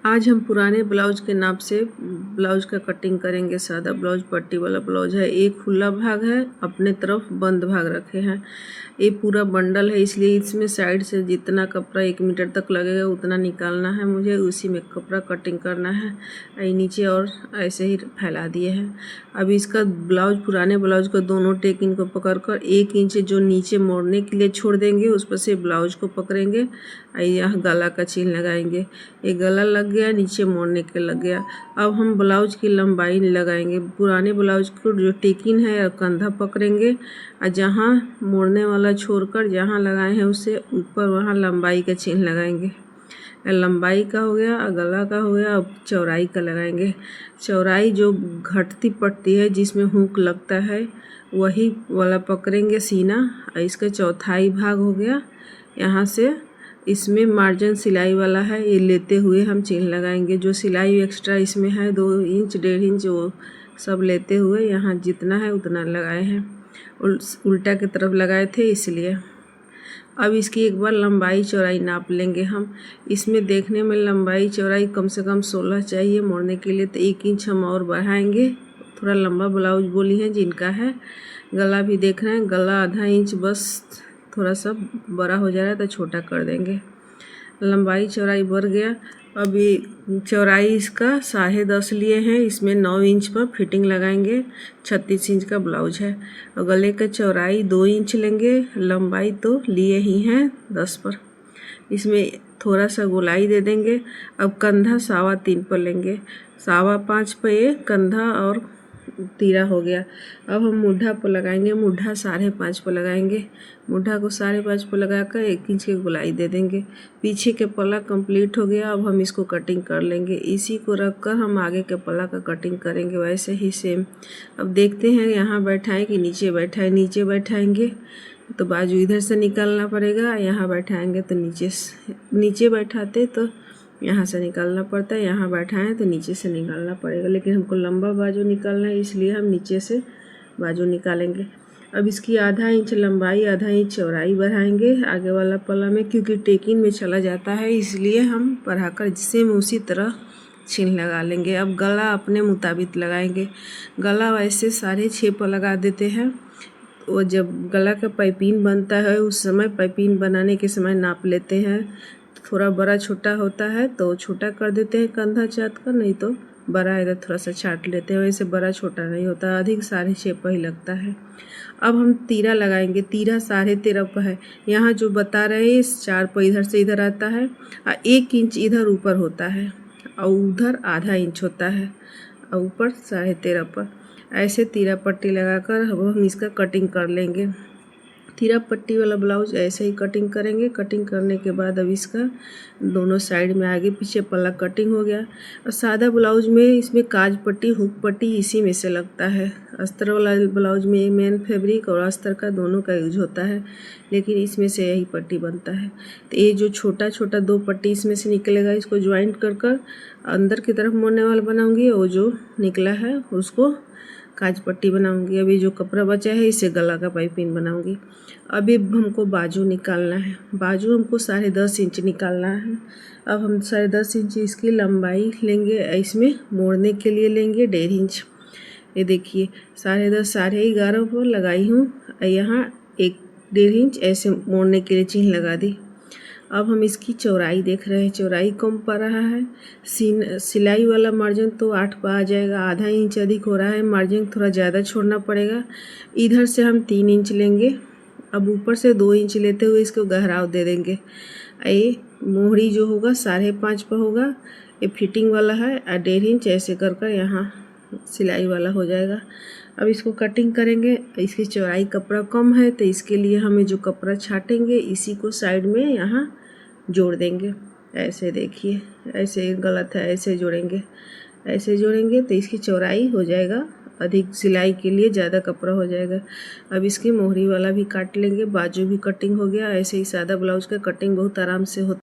आज हम पुराने ब्लाउज के नाप से ब्लाउज का कटिंग करेंगे। सादा ब्लाउज पट्टी वाला ब्लाउज है। एक खुला भाग है, अपने तरफ बंद भाग रखे हैं। ये पूरा बंडल है, इसलिए इसमें साइड से जितना कपड़ा 1 मीटर तक लगेगा उतना निकालना है मुझे। उसी में कपड़ा कटिंग करना है। नीचे और ऐसे ही फैला दिए हैं। अब इसका ब्लाउज, पुराने ब्लाउज का दोनों टेक इनको पकड़कर 1 इंच जो नीचे मोड़ने के लिए छोड़ देंगे, उस पर से ब्लाउज को पकड़ेंगे। यहाँ गला का चीन लगाएंगे। ये गला लग गया, नीचे मोड़ने के लग गया। अब हम ब्लाउज की लंबाई लगाएंगे। पुराने ब्लाउज को जो टेकिन है कंधा पकड़ेंगे और जहाँ मोड़ने वाला छोड़कर जहाँ लगाए हैं उससे ऊपर वहाँ लंबाई का चिन्ह लगाएंगे। लंबाई का हो गया, गला का हो गया। अब चौड़ाई का लगाएंगे। चौड़ाई जो घटती पड़ती है जिसमें हुक लगता है वही वाला पकड़ेंगे सीना। इसका चौथाई भाग हो गया। यहाँ से इसमें मार्जिन सिलाई वाला है, ये लेते हुए हम चेन लगाएंगे। जो सिलाई एक्स्ट्रा इसमें है 2 इंच 1.5 इंच वो सब लेते हुए यहाँ जितना है उतना लगाए हैं। उल्टा की तरफ लगाए थे इसलिए। अब इसकी एक बार लंबाई चौड़ाई नाप लेंगे हम। इसमें देखने में लंबाई चौड़ाई कम से कम 16 चाहिए मोड़ने के लिए, तो 1 इंच हम और बढ़ाएंगे। थोड़ा लंबा ब्लाउज बोली है जिनका है। गला भी देख रहे हैं, गला आधा इंच बस थोड़ा सा बड़ा हो जा रहा है तो छोटा कर देंगे। लंबाई चौड़ाई बढ़ गया। अभी चौड़ाई इसका 10.5 लिए हैं। इसमें 9 इंच पर फिटिंग लगाएंगे। 36 इंच का ब्लाउज है और गले का चौड़ाई 2 इंच लेंगे। लंबाई तो लिए ही हैं 10 पर। इसमें थोड़ा सा गोलाई दे देंगे। अब कंधा 3.25 पर लेंगे। 5.25 पर ये कंधा और तीरा हो गया। अब हम मुड्ढा पर लगाएंगे। मुड्ढा 5.5 पर लगाएंगे। मुड्ढा को 5.5 पर लगाकर 1 इंच की गोलाई दे देंगे। पीछे के पल्ला कंप्लीट हो गया। अब हम इसको कटिंग कर लेंगे। इसी को रखकर हम आगे के पल्ला का कटिंग करेंगे वैसे ही सेम। अब देखते हैं यहाँ बैठाएं कि नीचे बैठाएं। नीचे बैठाएंगे तो बाजू इधर से निकालना पड़ेगा, यहाँ बैठाएंगे तो नीचे बैठाते तो यहाँ से निकालना पड़ता है, यहाँ बैठाएं तो नीचे से निकालना पड़ेगा। लेकिन हमको लंबा बाजू निकालना है इसलिए हम नीचे से बाजू निकालेंगे। अब इसकी आधा इंच लंबाई आधा इंच चौड़ाई बढ़ाएंगे आगे वाला पल्ला में, क्योंकि टेकिन में चला जाता है इसलिए हम बढ़ाकर सेम उसी तरह चिन्ह लगा लेंगे। अब गला अपने मुताबिक लगाएंगे। गला वैसे 6.5 पर लगा देते हैं। वो जब गला का पाइपिंग बनता है उस समय पाइपिंग बनाने के समय नाप लेते हैं। थोड़ा बड़ा छोटा होता है तो छोटा कर देते हैं कंधा चाट कर, नहीं तो बड़ा है तो थोड़ा सा छाट लेते हैं। वैसे बड़ा छोटा नहीं होता, अधिक 6.5 पर ही लगता है। अब हम तीरा लगाएंगे। तीरा 13.5 पर है। यहाँ जो बता रहे हैं 4 पर इधर से इधर आता है और 1 इंच इधर ऊपर होता है और उधर आधा इंच होता है और ऊपर 13.5 पर। ऐसे तीरा पट्टी लगाकर अब हम इसका कटिंग कर लेंगे। तीरा पट्टी वाला ब्लाउज ऐसे ही कटिंग करेंगे। कटिंग करने के बाद अब इसका दोनों साइड में आगे पीछे पल्ला कटिंग हो गया। और सादा ब्लाउज में इसमें काज पट्टी हुक पट्टी इसी में से लगता है। अस्तर वाला ब्लाउज में मेन फैब्रिक और अस्तर का दोनों का यूज होता है, लेकिन इसमें से यही पट्टी बनता है। तो ये जो छोटा छोटा 2 पट्टी इसमें से निकलेगा, इसको ज्वाइंट कर अंदर की तरफ मोड़ने वाला बनाऊंगी और जो निकला है उसको काज पट्टी बनाऊंगी। अभी जो कपड़ा बचा है इसे गला का पाइपिंग बनाऊंगी। अभी हमको बाजू निकालना है। बाजू हमको 10.5 इंच निकालना है। अब हम 10.5 इंच इसकी लंबाई लेंगे। इसमें मोड़ने के लिए लेंगे 1.5 इंच। ये देखिए 10.5 11.5 पर लगाई हूँ। यहाँ 1.5 इंच ऐसे मोड़ने के लिए चिन्ह लगा दी। अब हम इसकी चौड़ाई देख रहे हैं। चौड़ाई कम पड़ रहा है। सिलाई वाला मार्जिन तो 8 पर आ जाएगा, आधा इंच अधिक हो रहा है। मार्जिन थोड़ा ज़्यादा छोड़ना पड़ेगा। इधर से हम 3 इंच लेंगे। अब ऊपर से 2 इंच लेते हुए इसको गहराव दे देंगे। ये मोहरी जो होगा 5.5 पर होगा। ये फिटिंग वाला है और 1.5 इंच ऐसे कर यहाँ सिलाई वाला हो जाएगा। अब इसको कटिंग करेंगे। इसकी चौड़ाई कपड़ा कम है तो इसके लिए हमें जो कपड़ा छाटेंगे इसी को साइड में यहाँ जोड़ देंगे। ऐसे देखिए, ऐसे गलत है, ऐसे जोड़ेंगे। ऐसे जोड़ेंगे तो इसकी चौड़ाई हो जाएगा, अधिक सिलाई के लिए ज़्यादा कपड़ा हो जाएगा। अब इसकी मोहरी वाला भी काट लेंगे। बाजू भी कटिंग हो गया। ऐसे ही सादा ब्लाउज का कटिंग बहुत आराम से होता है।